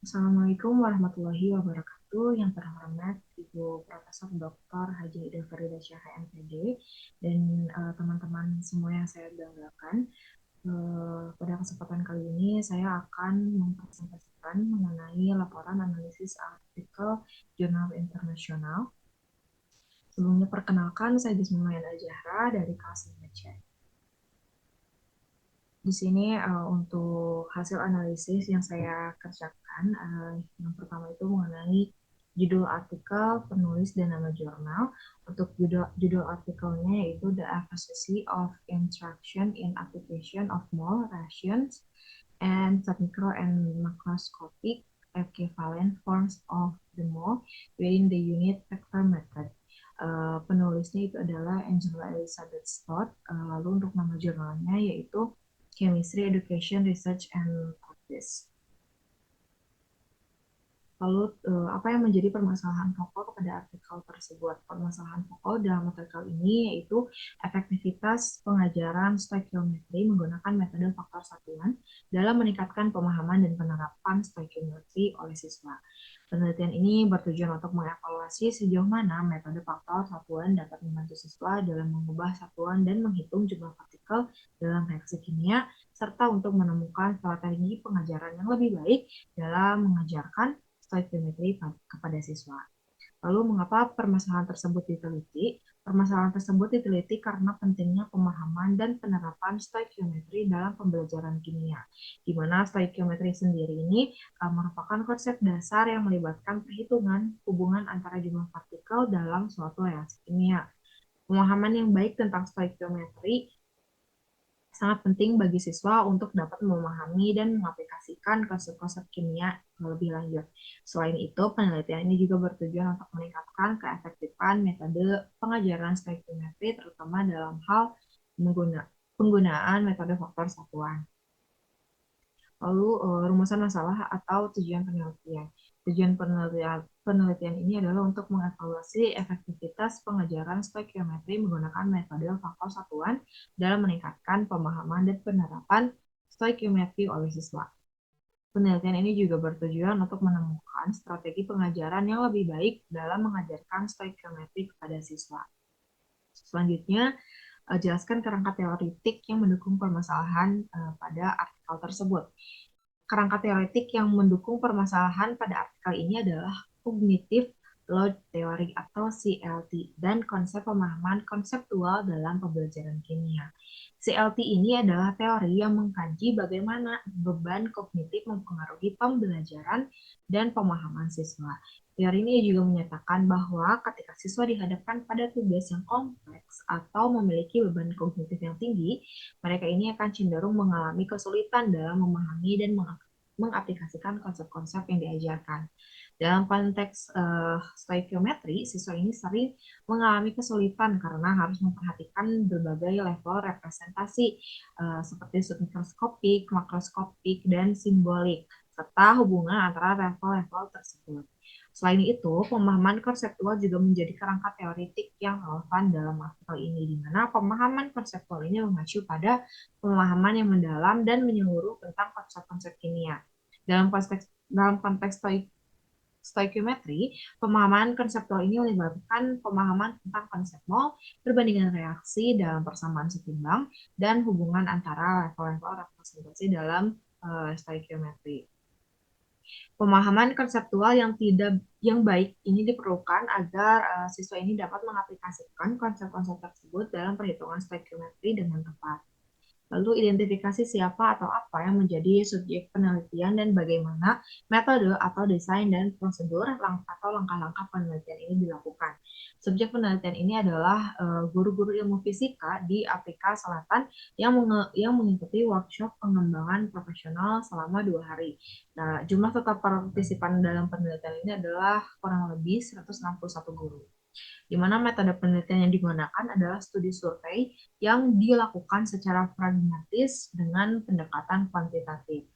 Assalamualaikum warahmatullahi wabarakatuh. Yang terhormat Ibu Profesor Dr. Haji Ida Farida Syah MPD dan teman-teman semua yang saya banggakan. Pada kesempatan kali ini saya akan mempresentasikan mengenai laporan analisis artikel jurnal internasional. Sebelumnya perkenalkan, saya Bismillah Al-Jahra dari kelas 5C. Di sini untuk hasil analisis yang saya kerjakan, yang pertama itu mengenai judul artikel, penulis, dan nama jurnal. Untuk judul artikelnya yaitu The Efficiency of Interaction in Application of Mole Rations and Technical and Macroscopic Equivalent Forms of the Mole within the Unit Vector Method. Penulisnya itu adalah Angela Elizabeth Stott. Lalu untuk nama jurnalnya yaitu Chemistry Education Research and Practice. Lalu apa yang menjadi permasalahan pokok kepada artikel tersebut? Permasalahan pokok dalam artikel ini yaitu efektivitas pengajaran stoikiometri menggunakan metode faktor satuan dalam meningkatkan pemahaman dan penerapan stoikiometri oleh siswa. Penelitian ini bertujuan untuk mengevaluasi sejauh mana metode faktor satuan dapat membantu siswa dalam mengubah satuan dan menghitung jumlah partikel dalam reaksi kimia, serta untuk menemukan strategi pengajaran yang lebih baik dalam mengajarkan stoikiometri kepada siswa. Lalu mengapa permasalahan tersebut diteliti? Permasalahan tersebut diteliti karena pentingnya pemahaman dan penerapan stoikiometri dalam pembelajaran kimia, di mana stoikiometri sendiri ini merupakan konsep dasar yang melibatkan perhitungan hubungan antara jumlah partikel dalam suatu reaksi kimia. Pemahaman yang baik tentang stoikiometri sangat penting bagi siswa untuk dapat memahami dan mengaplikasikan konsep-konsep kimia lebih lanjut. Selain itu, penelitian ini juga bertujuan untuk meningkatkan keefektifan metode pengajaran stoikiometri, terutama dalam hal penggunaan metode faktor satuan. Lalu rumusan masalah atau tujuan penelitian. Tujuan penelitian ini adalah untuk mengevaluasi efektivitas pengajaran stoikiometri menggunakan metode faktor satuan dalam meningkatkan pemahaman dan penerapan stoikiometri oleh siswa. Penelitian ini juga bertujuan untuk menemukan strategi pengajaran yang lebih baik dalam mengajarkan stoikiometri kepada siswa. Selanjutnya, jelaskan kerangka teoritik yang mendukung permasalahan pada artikel tersebut. Kerangka teoretik yang mendukung permasalahan pada artikel ini adalah Cognitive Load Theory atau CLT dan konsep pemahaman konseptual dalam pembelajaran kimia. CLT ini adalah teori yang mengkaji bagaimana beban kognitif mempengaruhi pembelajaran dan pemahaman siswa. Teori ini juga menyatakan bahwa ketika siswa dihadapkan pada tugas yang kompleks atau memiliki beban kognitif yang tinggi, mereka ini akan cenderung mengalami kesulitan dalam memahami dan mengaplikasikan konsep-konsep yang diajarkan. Dalam konteks stoikiometri, siswa ini sering mengalami kesulitan karena harus memperhatikan berbagai level representasi seperti submikroskopik, makroskopik, dan simbolik, serta hubungan antara level-level tersebut. Selain itu, pemahaman konseptual juga menjadi kerangka teoritik yang relevan dalam artikel ini, di mana pemahaman konseptual ini mengacu pada pemahaman yang mendalam dan menyeluruh tentang konsep-konsep kimia. Dalam konteks stoikiometri, pemahaman konseptual ini melibatkan pemahaman tentang konsep mol, perbandingan reaksi dalam persamaan setimbang, dan hubungan antara level-level representasi dalam stoikiometri. Pemahaman konseptual yang baik ini diperlukan agar siswa ini dapat mengaplikasikan konsep-konsep tersebut dalam perhitungan stoikiometri dengan tepat. Lalu identifikasi siapa atau apa yang menjadi subjek penelitian dan bagaimana metode atau desain dan prosedur atau langkah-langkah penelitian ini dilakukan. Subjek penelitian ini adalah guru-guru ilmu fisika di Afrika Selatan yang mengikuti workshop pengembangan profesional selama 2 hari. Nah, jumlah total partisipan dalam penelitian ini adalah kurang lebih 161 guru, di mana metode penelitian yang digunakan adalah studi survei yang dilakukan secara pragmatis dengan pendekatan kuantitatif.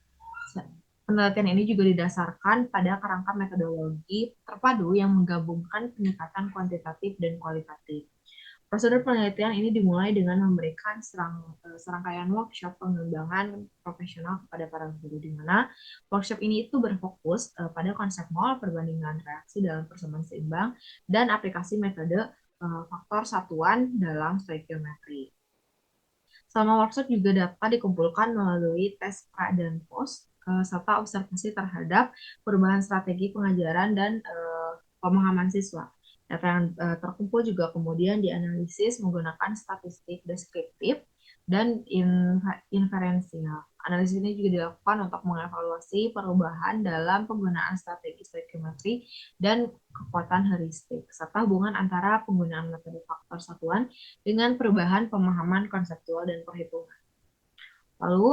Penelitian ini juga didasarkan pada kerangka metodologi terpadu yang menggabungkan pendekatan kuantitatif dan kualitatif. Prosedur penelitian ini dimulai dengan memberikan serangkaian workshop pengembangan profesional kepada para guru, di mana workshop ini itu berfokus pada konsep mol, perbandingan reaksi dalam persamaan seimbang, dan aplikasi metode faktor satuan dalam stoikiometri. Selama workshop juga dapat dikumpulkan melalui tes pra dan post, serta observasi terhadap perubahan strategi pengajaran dan pemahaman siswa. Data yang terkumpul juga kemudian dianalisis menggunakan statistik deskriptif dan inferensial. Analisis ini juga dilakukan untuk mengevaluasi perubahan dalam penggunaan strategi stoikiometri dan kekuatan heuristik, serta hubungan antara penggunaan metode faktor satuan dengan perubahan pemahaman konseptual dan perhitungan. Lalu,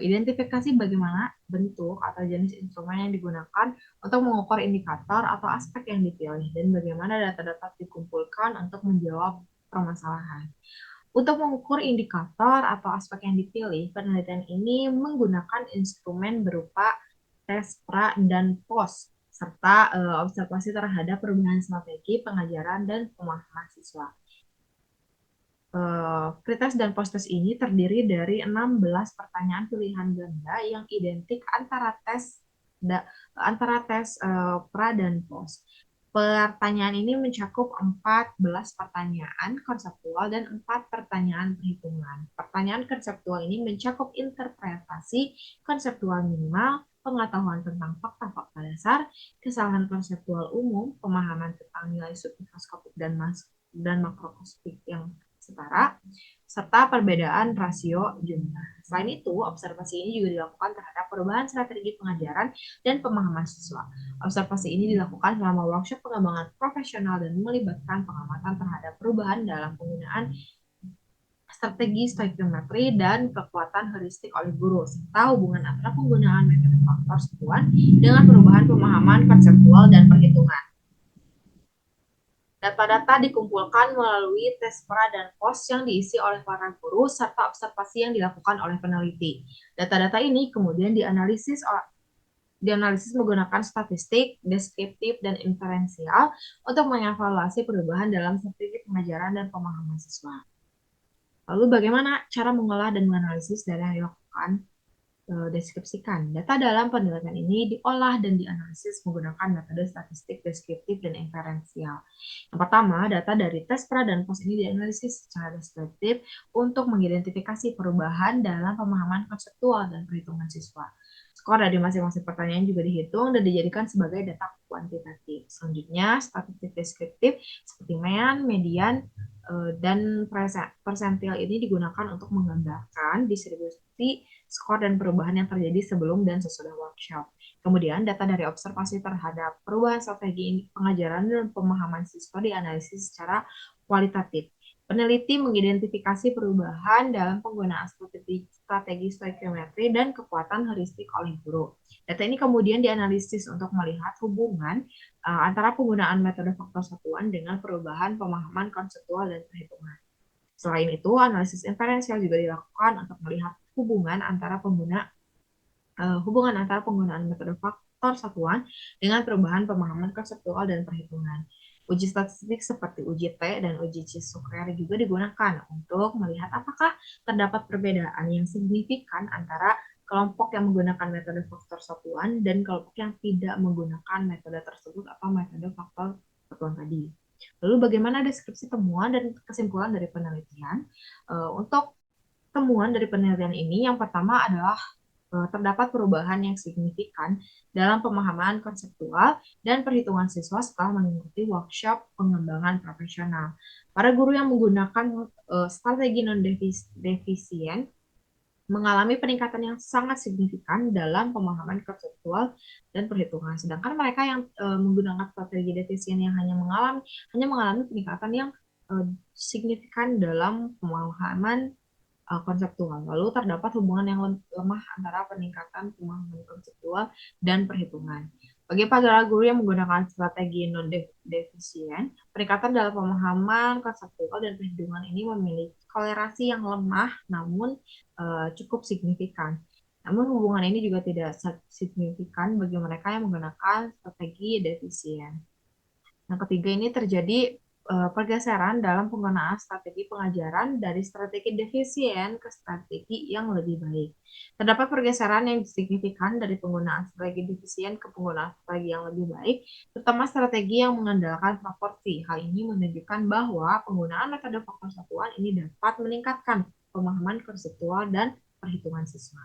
identifikasi bagaimana bentuk atau jenis instrumen yang digunakan untuk mengukur indikator atau aspek yang dipilih, dan bagaimana data-data dikumpulkan untuk menjawab permasalahan. Untuk mengukur indikator atau aspek yang dipilih, penelitian ini menggunakan instrumen berupa tes pra dan post, serta observasi terhadap perubahan strategi pengajaran dan pemahaman siswa. Pretest dan post-test ini terdiri dari 16 pertanyaan pilihan ganda yang identik antara tes pra dan post. Pertanyaan ini mencakup 14 pertanyaan konseptual dan 4 pertanyaan perhitungan. Pertanyaan konseptual ini mencakup interpretasi konseptual minimal, pengetahuan tentang fakta-fakta dasar, kesalahan konseptual umum, pemahaman tentang nilai submikroskopik dan makroskopik yang setara, serta perbedaan rasio jumlah. Selain itu, observasi ini juga dilakukan terhadap perubahan strategi pengajaran dan pemahaman siswa. Observasi ini dilakukan selama workshop pengembangan profesional dan melibatkan pengamatan terhadap perubahan dalam penggunaan strategi stoikiometri dan kekuatan heuristik oleh guru, serta hubungan antara penggunaan metode faktor satuan dengan perubahan pemahaman konseptual dan perhitungan. Data-data dikumpulkan melalui tes pra dan post yang diisi oleh para guru serta observasi yang dilakukan oleh peneliti. Data-data ini kemudian dianalisis menggunakan statistik, deskriptif, dan inferensial untuk mengevaluasi perubahan dalam strategi pengajaran dan pemahaman siswa. Lalu bagaimana cara mengolah dan menganalisis data yang dilakukan? Deskripsikan. Data dalam penelitian ini diolah dan dianalisis menggunakan metode statistik, deskriptif, dan inferensial. Yang pertama, data dari tes pra dan post ini dianalisis secara deskriptif untuk mengidentifikasi perubahan dalam pemahaman konseptual dan perhitungan siswa. Skor dari masing-masing pertanyaan juga dihitung dan dijadikan sebagai data kuantitatif. Selanjutnya, statistik deskriptif seperti mean, median, dan persentil ini digunakan untuk menggambarkan distribusi skor dan perubahan yang terjadi sebelum dan sesudah workshop. Kemudian, data dari observasi terhadap perubahan strategi pengajaran dan pemahaman siswa dianalisis secara kualitatif. Peneliti mengidentifikasi perubahan dalam penggunaan strategi stoikiometri dan kekuatan heuristik oleh guru. Data ini kemudian dianalisis untuk melihat hubungan antara penggunaan metode faktor satuan dengan perubahan pemahaman konseptual dan perhitungan. Selain itu, analisis inferensial juga dilakukan untuk melihat hubungan antara penggunaan metode faktor satuan dengan perubahan pemahaman konseptual dan perhitungan. Uji statistik seperti uji T dan uji Chi-Square juga digunakan untuk melihat apakah terdapat perbedaan yang signifikan antara kelompok yang menggunakan metode faktor satuan dan kelompok yang tidak menggunakan metode tersebut atau metode faktor satuan tadi. Lalu bagaimana deskripsi temuan dan kesimpulan dari penelitian? Untuk temuan dari penelitian ini, yang pertama adalah terdapat perubahan yang signifikan dalam pemahaman konseptual dan perhitungan siswa setelah mengikuti workshop pengembangan profesional. Para guru yang menggunakan strategi non-defisien mengalami peningkatan yang sangat signifikan dalam pemahaman konseptual dan perhitungan. Sedangkan mereka yang menggunakan strategi defisien yang hanya mengalami peningkatan yang signifikan dalam pemahaman konseptual. Lalu terdapat hubungan yang lemah antara peningkatan pemahaman konseptual dan perhitungan. Bagi para guru yang menggunakan strategi non-defisien, peningkatan dalam pemahaman konseptual dan perhitungan ini memiliki kolerasi yang lemah namun cukup signifikan. Namun hubungan ini juga tidak signifikan bagi mereka yang menggunakan strategi defisien. Yang ketiga ini terjadi pergeseran dalam penggunaan strategi pengajaran dari strategi defisien ke strategi yang lebih baik. Terdapat pergeseran yang signifikan dari penggunaan strategi defisien ke penggunaan strategi yang lebih baik, terutama strategi yang mengandalkan proporsi. Hal ini menunjukkan bahwa penggunaan metode faktor satuan ini dapat meningkatkan pemahaman konseptual dan perhitungan siswa.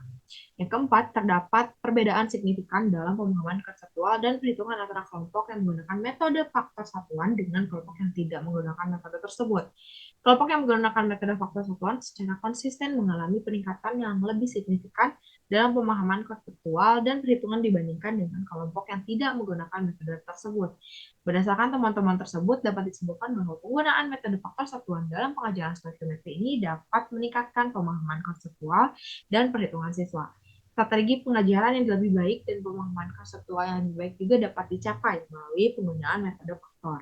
Yang keempat, terdapat perbedaan signifikan dalam pemahaman konseptual dan perhitungan antara kelompok yang menggunakan metode faktor satuan dengan kelompok yang tidak menggunakan metode tersebut. Kelompok yang menggunakan metode faktor satuan secara konsisten mengalami peningkatan yang lebih signifikan dalam pemahaman konseptual dan perhitungan dibandingkan dengan kelompok yang tidak menggunakan metode tersebut. Berdasarkan teman-teman tersebut, dapat disebutkan bahwa penggunaan metode faktor satuan dalam pengajaran stoikiometri ini dapat meningkatkan pemahaman konseptual dan perhitungan siswa. Strategi pengajaran yang lebih baik dan pemahaman konseptual yang lebih baik juga dapat dicapai melalui penggunaan metode faktor.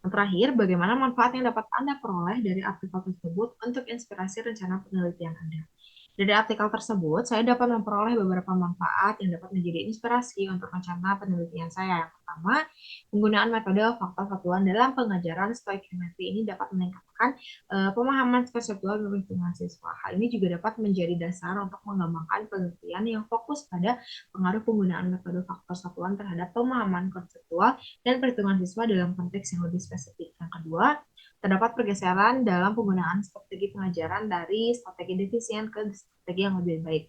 Yang terakhir, bagaimana manfaat yang dapat Anda peroleh dari artikel tersebut untuk inspirasi rencana penelitian Anda? Dari artikel tersebut, saya dapat memperoleh beberapa manfaat yang dapat menjadi inspirasi untuk rencana penelitian saya. Yang pertama, penggunaan metode faktor satuan dalam pengajaran stoikiometri ini dapat meningkatkan pemahaman konseptual dan perhitungan siswa. Hal ini juga dapat menjadi dasar untuk mengembangkan penelitian yang fokus pada pengaruh penggunaan metode faktor satuan terhadap pemahaman konseptual dan perhitungan siswa dalam konteks yang lebih spesifik. Yang kedua, terdapat pergeseran dalam penggunaan strategi pengajaran dari strategi defisien ke strategi yang lebih baik.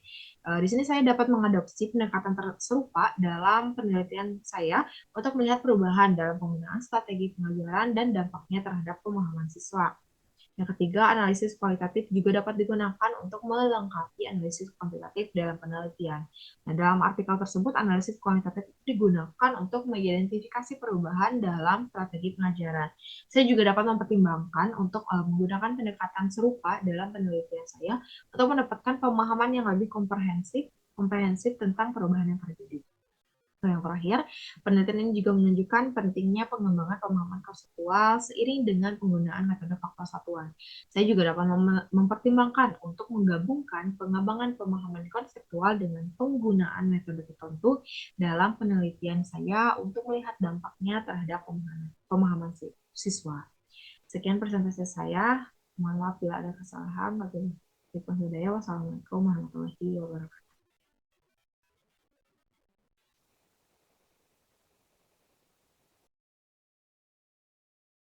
Di sini saya dapat mengadopsi pendekatan serupa dalam penelitian saya untuk melihat perubahan dalam penggunaan strategi pengajaran dan dampaknya terhadap pemahaman siswa. Yang ketiga, analisis kualitatif juga dapat digunakan untuk melengkapi analisis kuantitatif dalam penelitian. Nah, dalam artikel tersebut, analisis kualitatif digunakan untuk mengidentifikasi perubahan dalam strategi pengajaran. Saya juga dapat mempertimbangkan untuk menggunakan pendekatan serupa dalam penelitian saya untuk mendapatkan pemahaman yang lebih komprehensif tentang perubahan yang terjadi. Yang terakhir, penelitian ini juga menunjukkan pentingnya pengembangan pemahaman konseptual seiring dengan penggunaan metode faktor satuan. Saya juga dapat mempertimbangkan untuk menggabungkan pengembangan pemahaman konseptual dengan penggunaan metode tertentu dalam penelitian saya untuk melihat dampaknya terhadap pemahaman siswa. Sekian presentasi saya. Mohon maaf bila ada kesalahan. Wassalamualaikum warahmatullahi wabarakatuh.